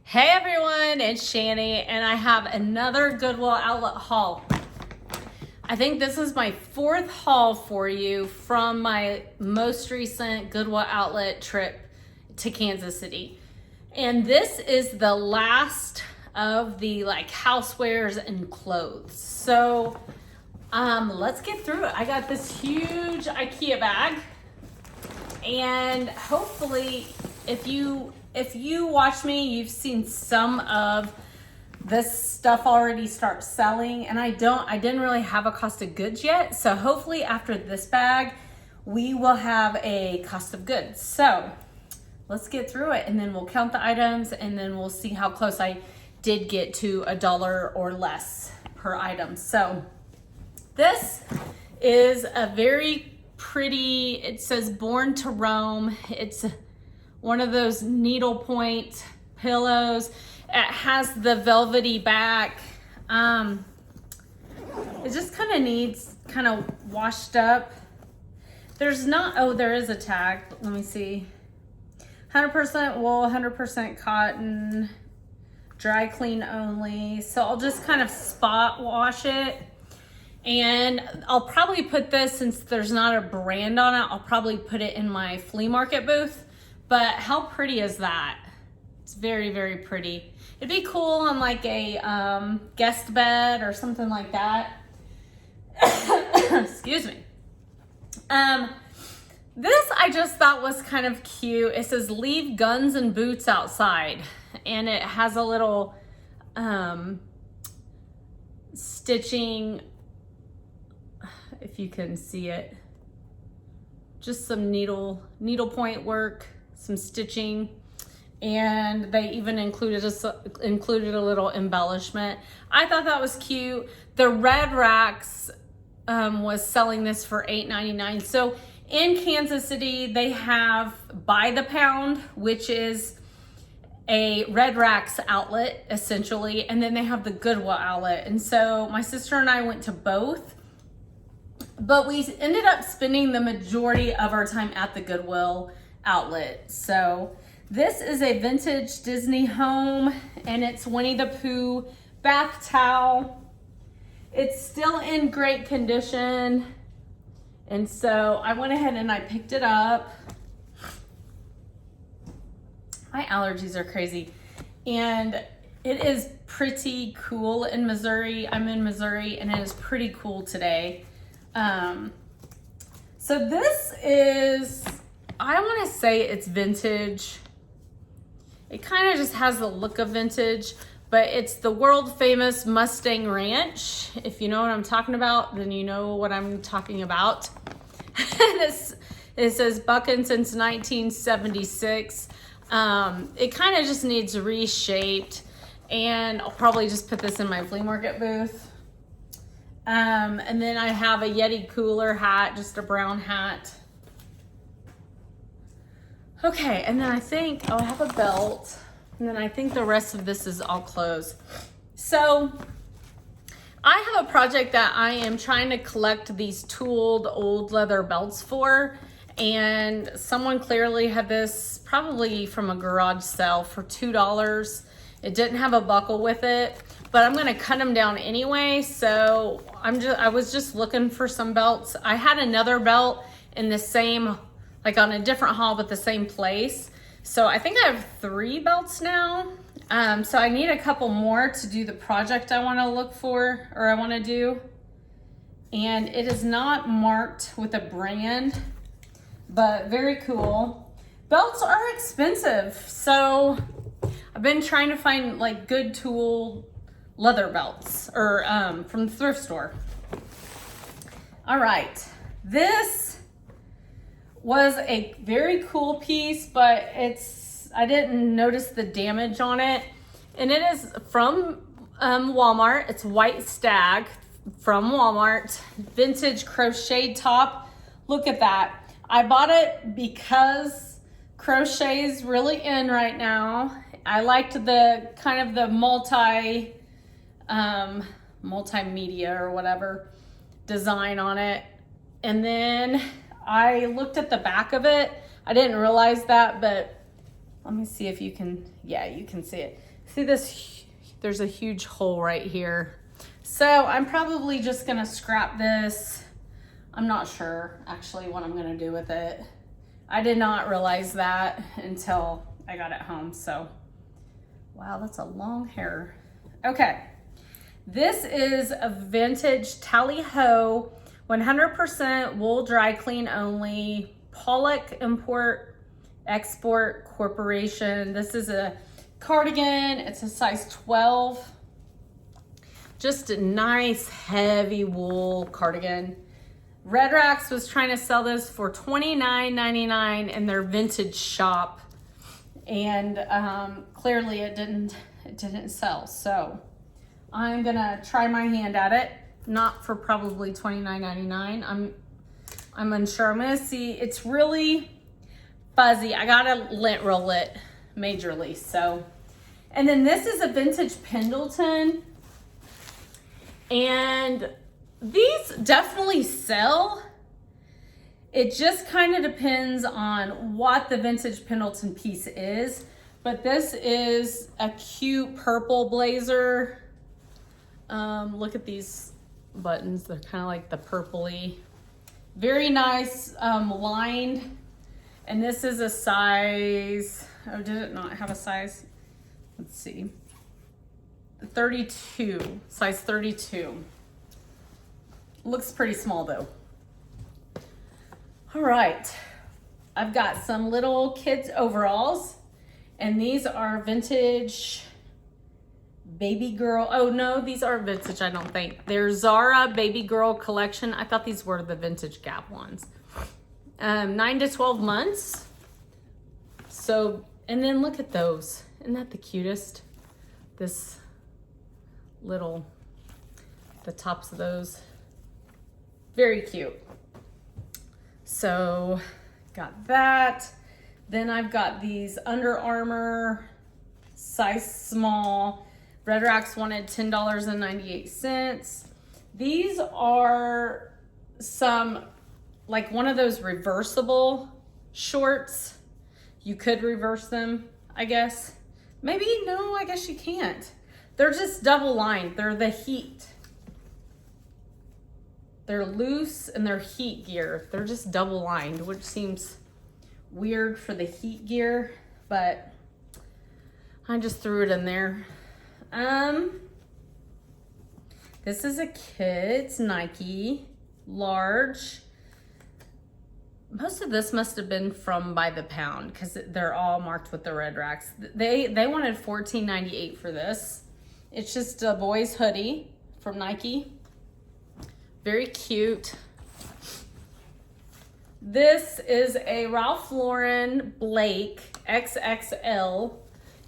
Hey everyone, it's Shani and I have another Goodwill outlet haul. I think this is my fourth haul for you from my most recent Goodwill outlet trip to Kansas City. And this is the last of the housewares and clothes. So let's get through it. I got this huge IKEA bag, and hopefully if you watch me, you've seen some of this stuff already start selling, and I didn't really have a cost of goods yet. So hopefully after this bag, we will have a cost of goods. So let's get through it, and then we'll count the items, and then we'll see how close I did get to $1 or less per item. So this is a very pretty, it says Born to Roam. It's one of those needlepoint pillows. It has the velvety back. It just kind of needs kind of washed up. There's not, oh, there is a tag. Let me see. 100% wool, 100% cotton, dry clean only. So I'll just kind of spot wash it. And I'll probably put this, since there's not a brand on it, I'll probably put it in my flea market booth. But how pretty is that? It's very, very pretty. It'd be cool on like a guest bed or something like that. Excuse me. This I just thought was kind of cute. It says leave guns and boots outside. And it has a little stitching, if you can see it. Just some needlepoint work, some stitching, and they even included a little embellishment. I thought that was cute. The Red Racks was selling this for $8.99. So in Kansas City, they have By the Pound, which is a Red Racks outlet essentially, and then they have the Goodwill outlet. And so my sister and I went to both, but we ended up spending the majority of our time at the Goodwill outlet. So this is a vintage Disney home, and it's Winnie the Pooh bath towel. It's still in great condition, and so I went ahead and I picked it up. My allergies are crazy, and it is pretty cool in Missouri. I'm in Missouri, and it is pretty cool today. So this is, I want to say it's vintage. It kind of just has the look of vintage, but it's the world famous Mustang Ranch. If you know what I'm talking about, then you know what I'm talking about. It says Bucking since 1976. It kind of just needs reshaped, and I'll probably just put this in my flea market booth. And then I have a Yeti cooler hat, just a brown hat. Okay, and then I think, I have a belt, and then I think the rest of this is all clothes. So I have a project that I am trying to collect these tooled old leather belts for, and someone clearly had this probably from a garage sale for $2. It didn't have a buckle with it, but I'm gonna cut them down anyway. So I was just looking for some belts. I had another belt in the same, like on a different haul, but the same place. So I think I have 3 belts now. So I need a couple more to do the project I wanna look for, or I wanna do. And it is not marked with a brand, but very cool. Belts are expensive, so I've been trying to find like good tool leather belts, or from the thrift store. All right, this was a very cool piece, but I didn't notice the damage on it. And it is from Walmart. It's White Stag from Walmart. Vintage crocheted top. Look at that. I bought it because crochet is really in right now. I liked the kind of the multimedia or whatever design on it. And then I looked at the back of it. I didn't realize that, but Let me see if you can, yeah, you can see it. See this, there's a huge hole right here. So I'm probably just gonna scrap this. I'm not sure actually what I'm gonna do with it. I did not realize that until I got it home, so. Wow, that's a long hair. Okay, this is a vintage Tally Ho, 100% wool dry clean only, Pollock Import Export Corporation. This is a cardigan. It's a size 12. Just a nice heavy wool cardigan. Red Racks was trying to sell this for $29.99 in their vintage shop, and clearly it didn't sell. So I'm gonna try my hand at it. Not for probably $29.99. I'm unsure. I'm gonna see. It's really fuzzy. I gotta lint roll it majorly. So, and then this is a vintage Pendleton, and these definitely sell. It just kind of depends on what the vintage Pendleton piece is, but this is a cute purple blazer. Look at these buttons. They're kind of like the purpley. Very nice, lined. And this is a size, oh, did it not have a size? Let's see. 32, size 32. Looks pretty small though. All right, I've got some little kids overalls, and these are vintage baby girl. Oh no, these aren't vintage, I don't think. They're Zara baby girl collection. I thought these were the vintage Gap ones. 9 to 12 months. So, and then look at those. Isn't that the cutest? This little, the tops of those. Very cute. So, got that. Then I've got these Under Armour, size small. Red Racks wanted $10.98. These are some, like one of those reversible shorts. You could reverse them, I guess. Maybe, no, I guess you can't. They're just double lined. They're the heat. They're loose and they're heat gear. They're just double lined, which seems weird for the heat gear, but I just threw it in there. This is a kid's Nike, large. Most of this must have been from by the pound because they're all marked with the Red Racks. They wanted $14.98 for this. It's just a boy's hoodie from Nike. Very cute. This is a Ralph Lauren Blake XXL.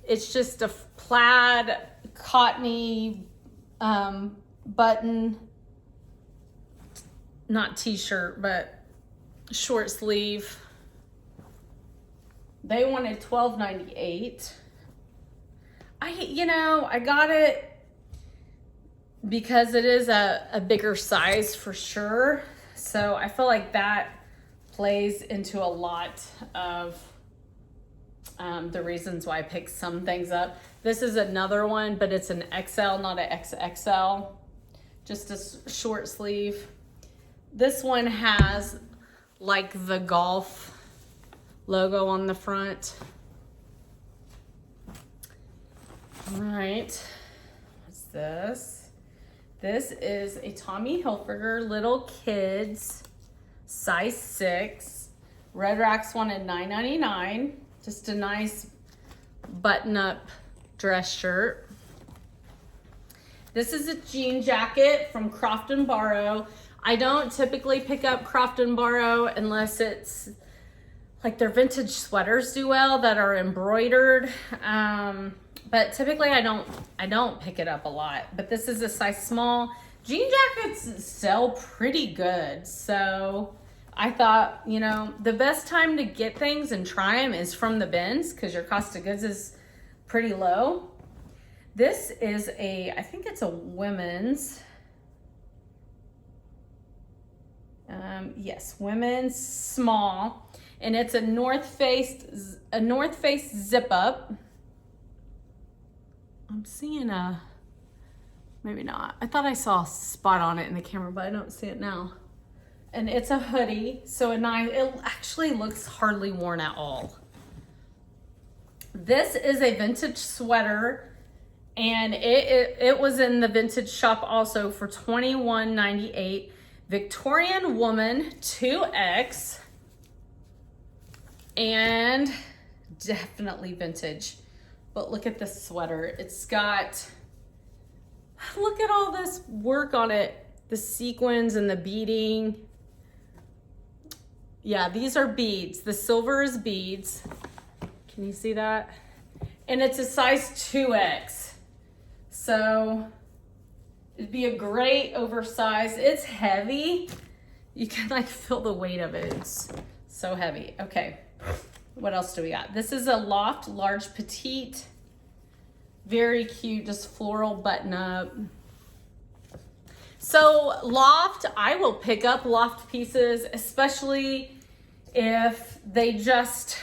It's just a plaid, cottony button, not t-shirt, but short sleeve. They wanted $12.98. I got it because it is a bigger size for sure. So I feel like that plays into a lot of the reasons why I picked some things up. This is another one, but it's an XL, not an XXL. Just a short sleeve. This one has like the golf logo on the front. All right, what's this? This is a Tommy Hilfiger Little Kids, size 6. Red Racks wanted $9.99. Just a nice button-up dress shirt. This is a jean jacket from Croft & Barrow. I don't typically pick up Croft & Barrow unless it's like their vintage sweaters do well that are embroidered. But typically I don't pick it up a lot. But this is a size small. Jean jackets sell pretty good. So I thought, the best time to get things and try them is from the bins because your cost of goods is pretty low. This is I think it's a women's. Yes, women's small. and it's a North Face zip up. I'm seeing maybe not. I thought I saw a spot on it in the camera, but I don't see it now. And it's a hoodie, so it actually looks hardly worn at all. This is a vintage sweater, and it was in the vintage shop also for $21.98. Victorian woman 2X, and definitely vintage. But look at this sweater. It's got, look at all this work on it. The sequins and the beading. Yeah, these are beads. The silver is beads. Can you see that? And it's a size 2X. So it'd be a great oversized. It's heavy. You can like feel the weight of it. It's so heavy. Okay. What else do we got? This is a Loft large petite. Very cute, just floral button up. So Loft, I will pick up Loft pieces, especially if they just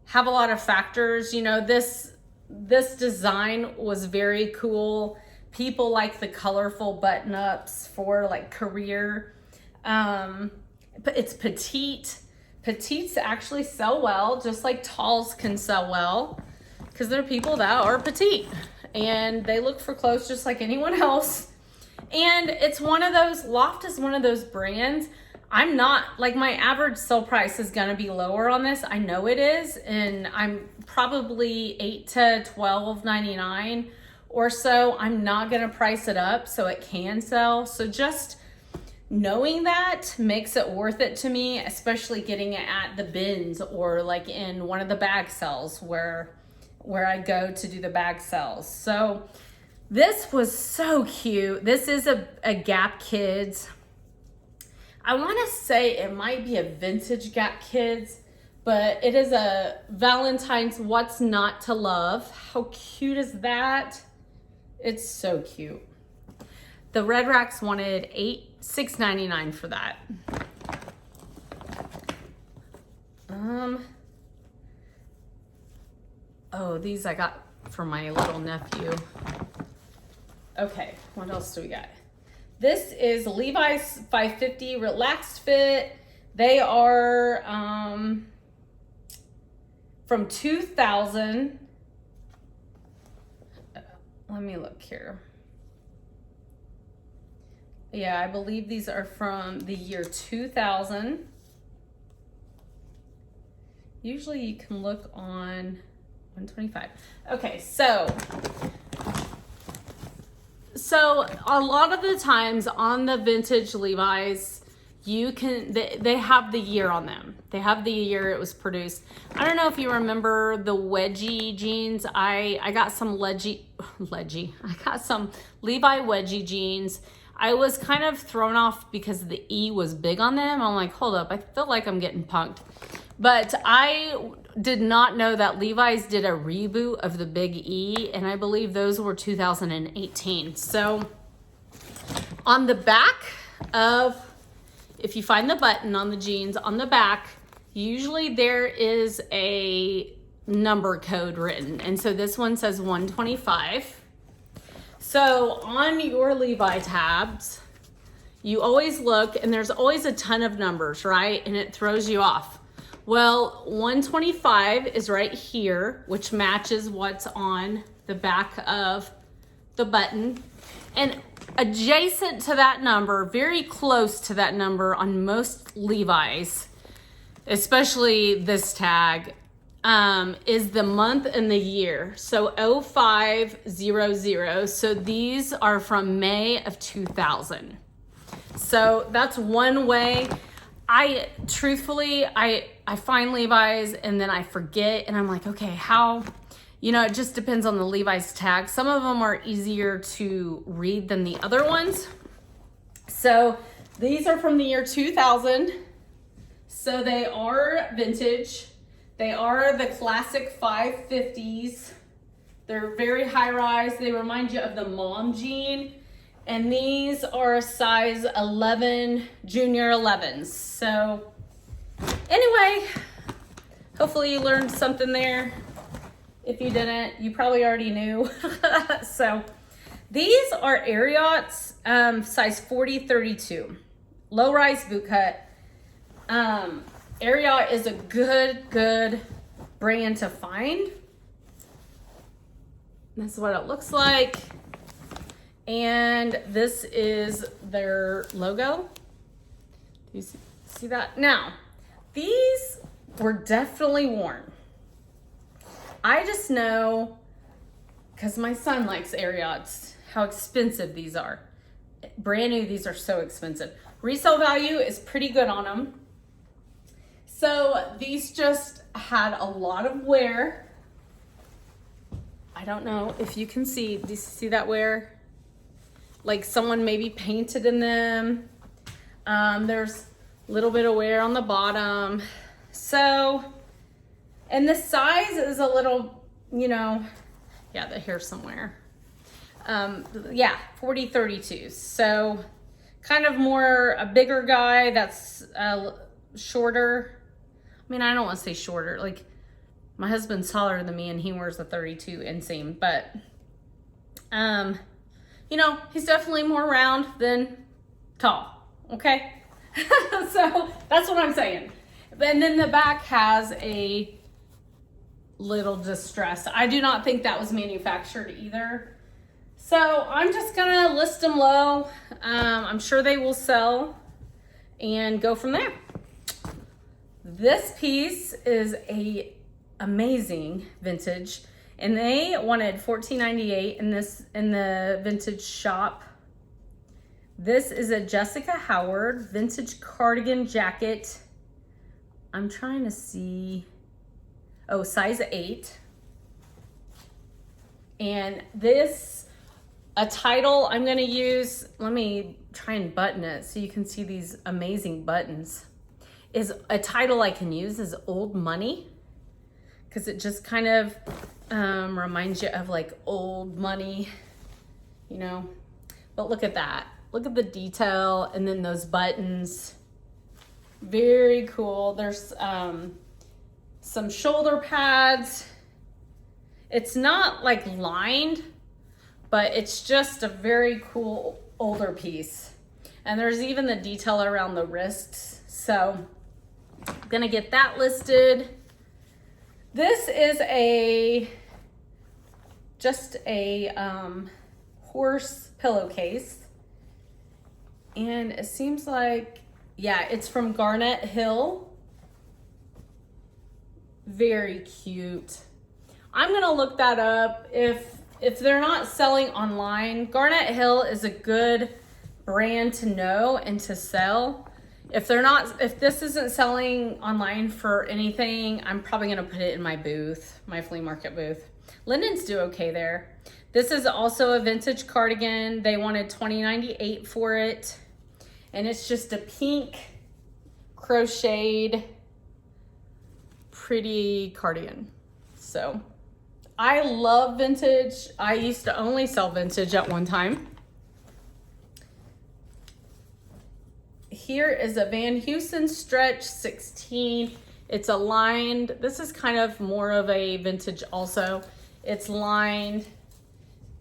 have a lot of factors. You know, this design was very cool. People like the colorful button ups for like career. But it's petite. Petites actually sell well, just like talls can sell well, because there are people that are petite and they look for clothes just like anyone else. And it's one of those, Loft is one of those brands. I'm not, like, my average sell price is gonna be lower on this. I know it is, and I'm probably $8 to $12.99 or so. I'm not gonna price it up so it can sell. So just knowing that makes it worth it to me, especially getting it at the bins or like in one of the bag sales where I go to do the bag sales. So this was so cute. This is a Gap Kids. I want to say it might be a vintage Gap Kids, but it is a Valentine's What's Not to Love. How cute is that? It's so cute. The Red Racks wanted $6.99 for that. Oh, these I got for my little nephew. Okay, what else do we got? This is Levi's 550 Relaxed Fit. They are from 2000. Let me look here. Yeah, I believe these are from the year 2000. Usually you can look on 125. Okay, so a lot of the times on the vintage Levi's, you can, they have the year on them. They have the year it was produced. I don't know if you remember the wedgie jeans. I got some I got some Levi wedgie jeans. I was kind of thrown off because the E was big on them. I'm like, hold up, I feel like I'm getting punked. But I did not know that Levi's did a reboot of the big E, and I believe those were 2018. So on the back of, if you find the button on the jeans, on the back, usually there is a number code written. And so this one says 125. So on your Levi tabs, you always look, and there's always a ton of numbers, right? And it throws you off. Well, 125 is right here, which matches what's on the back of the button. And adjacent to that number, very close to that number on most Levi's, especially this tag, is the month and the year. So 0500. So these are from May of 2000. So that's one way. I truthfully find Levi's and then I forget, and I'm like, okay, how, you know, it just depends on the Levi's tag. Some of them are easier to read than the other ones. So these are from the year 2000. So they are vintage. They are the classic 550s. They're very high rise. They remind you of the mom jean. And these are a size 11, junior 11s. So Anyway, hopefully you learned something there. If you didn't, you probably already knew. So these are Ariat's size 40-32, low-rise boot cut. Ariat is a good brand to find. This is what it looks like. And this is their logo. Do you see that? Now, these were definitely worn. I just know, because my son likes Ariats, how expensive these are. Brand new, these are so expensive. Resale value is pretty good on them. So these just had a lot of wear. I don't know if you can see, do you see that wear? Like someone maybe painted in them. There's a little bit of wear on the bottom. So, and the size is a little, you know, yeah, the hair somewhere. Yeah, 40-32. So kind of more a bigger guy that's shorter. I mean, I don't want to say shorter. Like my husband's taller than me and he wears a 32 inseam, but you know, he's definitely more round than tall. Okay. So that's what I'm saying. And then the back has a little distress. I do not think that was manufactured either. So I'm just gonna list them low. I'm sure they will sell and go from there. This piece is a amazing vintage, and they wanted $14.98 in the vintage shop. This is a Jessica Howard vintage cardigan jacket. I'm trying to see. Oh, size 8. And this, a title I'm gonna use, let me try and button it so you can see these amazing buttons. Is a title I can use is Old Money, because it just kind of reminds you of like old money, you know. But look at that. Look at the detail, and then those buttons. Very cool. There's some shoulder pads. It's not like lined, but it's just a very cool older piece. And there's even the detail around the wrists. So I'm gonna get that listed. This is just a horse pillowcase. And it seems like, yeah, it's from Garnet Hill. Very cute. I'm gonna look that up. If they're not selling online, Garnet Hill is a good brand to know and to sell. If this isn't selling online for anything, I'm probably gonna put it in my booth, my flea market booth. Linens do okay there. This is also a vintage cardigan. They wanted $20.98 for it. And it's just a pink crocheted pretty cardigan. So I love vintage. I used to only sell vintage at one time. Here is a Van Heusen Stretch 16. It's a lined, this is kind of more of a vintage also. It's lined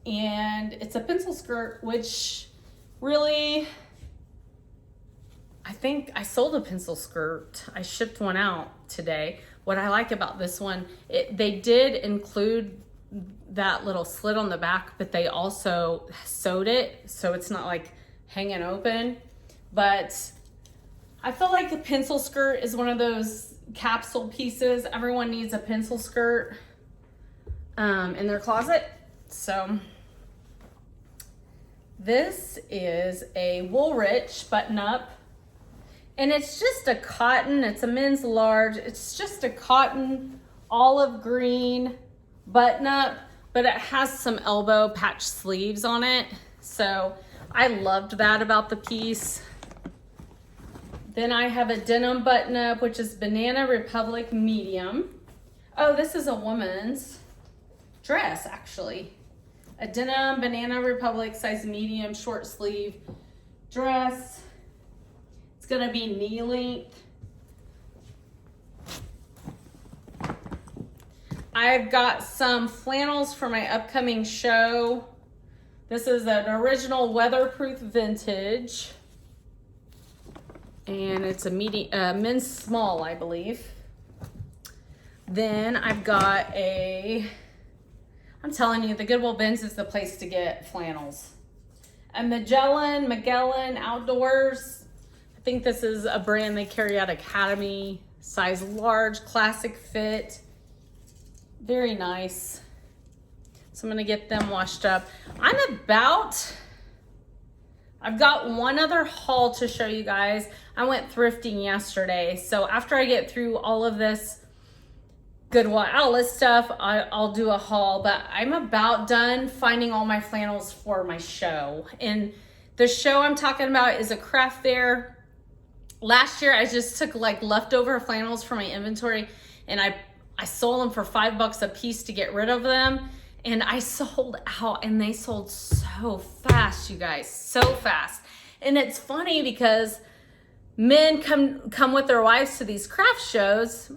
and it's a pencil skirt, which really, I think I sold a pencil skirt. I shipped one out today. What I like about this one, they did include that little slit on the back, but they also sewed it so it's not like hanging open. But I feel like a pencil skirt is one of those capsule pieces. Everyone needs a pencil skirt in their closet. So this is a Woolrich button-up. And it's just a cotton, it's a men's large. It's just a cotton olive green button-up, but it has some elbow patch sleeves on it. So I loved that about the piece. Then I have a denim button-up, which is Banana Republic medium. Oh, this is a woman's dress, actually. A denim Banana Republic size medium short sleeve dress. It's gonna be knee length. I've got some flannels for my upcoming show. This is an original weatherproof vintage. And it's a men's small, I believe. Then I've got I'm telling you, the Goodwill bins is the place to get flannels. A Magellan Outdoors. I think this is a brand they carry out Academy. Size large, classic fit. Very nice. So I'm gonna get them washed up. I've got one other haul to show you guys. I went thrifting yesterday. So after I get through all of this Goodwill outlet stuff, I'll do a haul, but I'm about done finding all my flannels for my show. And the show I'm talking about is a craft fair. Last year, I just took like leftover flannels from my inventory and I sold them for $5 a piece to get rid of them. And I sold out and they sold so fast, you guys, so fast. And it's funny because men come with their wives to these craft shows,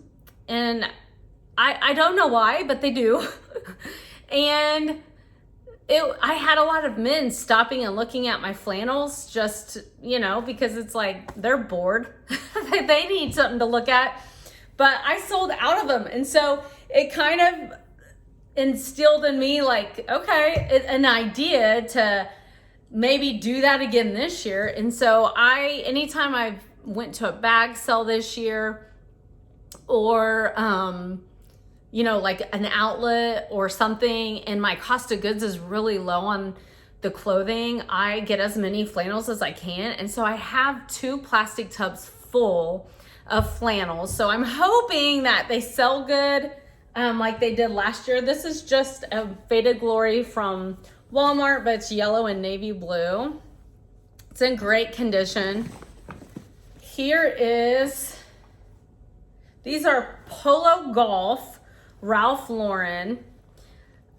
and I don't know why, but they do. And I had a lot of men stopping and looking at my flannels just, because it's like they're bored. They need something to look at. But I sold out of them. And so it kind of instilled in me like, okay, an idea to maybe do that again this year. And so anytime I went to a bag sale this year or, like an outlet or something, and my cost of goods is really low on the clothing, I get as many flannels as I can. And so I have 2 plastic tubs full of flannels. So I'm hoping that they sell good like they did last year. This is just a Faded Glory from Walmart, but it's yellow and navy blue. It's in great condition. These are Polo Golf Ralph Lauren.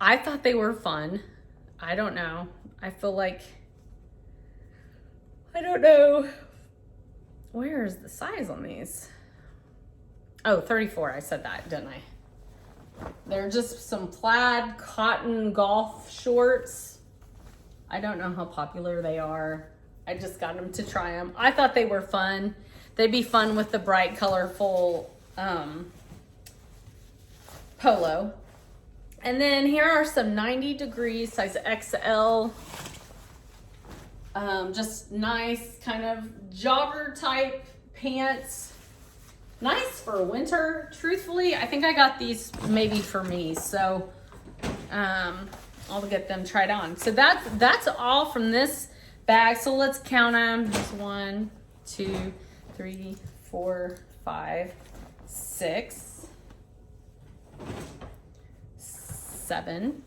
I thought they were fun. I don't know. I don't know. Where is the size on these? Oh, 34. I said that, didn't I? They're just some plaid cotton golf shorts. I don't know how popular they are. I just got them to try them. I thought they were fun. They'd be fun with the bright, colorful polo. And then here are some 90 degrees, size XL. Just nice kind of jogger type pants. Nice for winter. Truthfully, I think I got these maybe for me. So I'll get them tried on. So that's all from this bag. So let's count them. There's 1, 2, 3, 4, 5, 6, 7,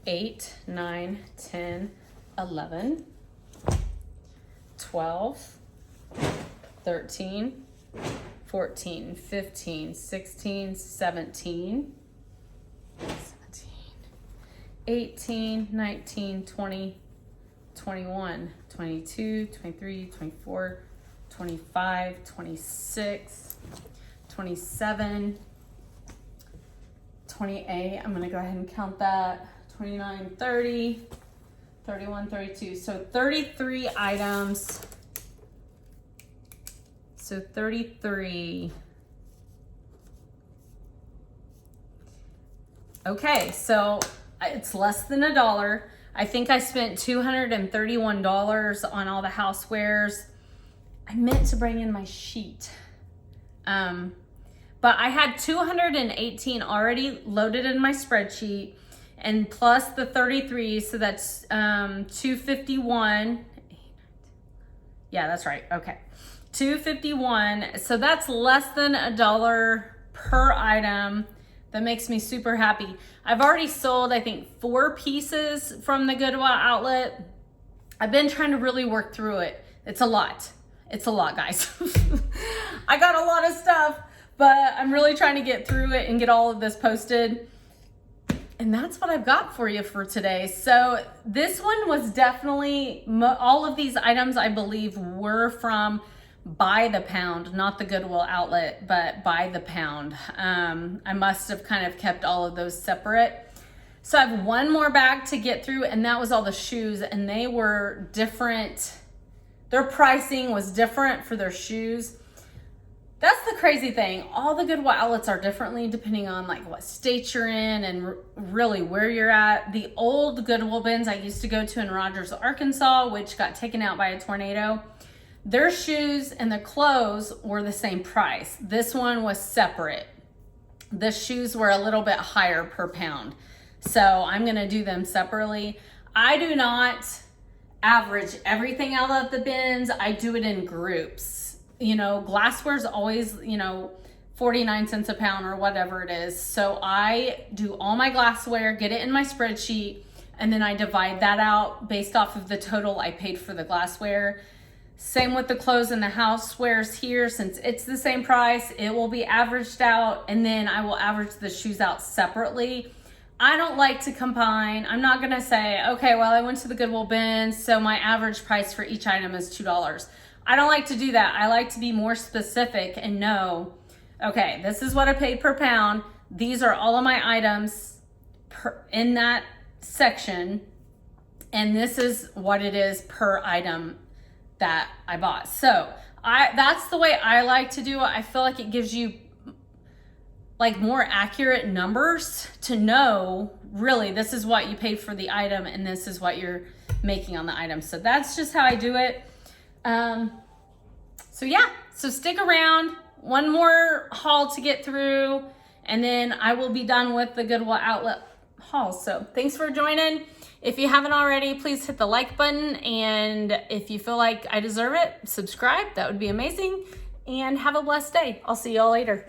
8, 9, 10, 11, 12, 13, 14, 15, 16, 17, 18, 19, 20, 21, 22, 23, 24, 25, 26, 27, 28. I'm going to go ahead and count that. 29, 30, 31, 32. So 33 items. So 33. Okay, so it's less than $1. I think I spent $231 on all the housewares. I meant to bring in my sheet. But I had 218 already loaded in my spreadsheet, and plus the 33, so that's 251. Yeah, that's right. Okay. 251. So that's less than $1 per item. That makes me super happy. I've already sold, I think, 4 pieces from the Goodwill outlet. I've been trying to really work through it. It's a lot. It's a lot, guys. I got a lot of stuff, but I'm really trying to get through it and get all of this posted. And that's what I've got for you for today. So this one was definitely, all of these items I believe were from by the pound, not the Goodwill outlet, but by the pound. I must have kind of kept all of those separate. So I have one more bag to get through, and that was all the shoes, and they were different. Their pricing was different for their shoes. That's the crazy thing. All the Goodwill outlets are differently depending on like what state you're in and really where you're at. The old Goodwill bins I used to go to in Rogers, Arkansas, which got taken out by a tornado, their shoes and the clothes were the same price. This one was separate. The shoes were a little bit higher per pound. So I'm gonna do them separately. I do not average everything out of the bins. I do it in groups. You know, glassware is always, 49 cents a pound or whatever it is. So I do all my glassware, get it in my spreadsheet, and then I divide that out based off of the total I paid for the glassware. Same with the clothes and the housewares here. Since it's the same price, it will be averaged out, and then I will average the shoes out separately. I don't like to combine. I'm not gonna say, okay, well, I went to the Goodwill bin, so my average price for each item is $2. I don't like to do that. I like to be more specific and know, okay, this is what I paid per pound. These are all of my items in that section, and this is what it is per item that I bought. So that's the way I like to do it. I feel like it gives you like more accurate numbers to know really this is what you paid for the item and this is what you're making on the item. So that's just how I do it. So yeah, so stick around. One more haul to get through, and then I will be done with the Goodwill outlet haul. So thanks for joining. If you haven't already, please hit the like button, and if you feel like I deserve it, subscribe. That would be amazing, and have a blessed day. I'll see y'all later.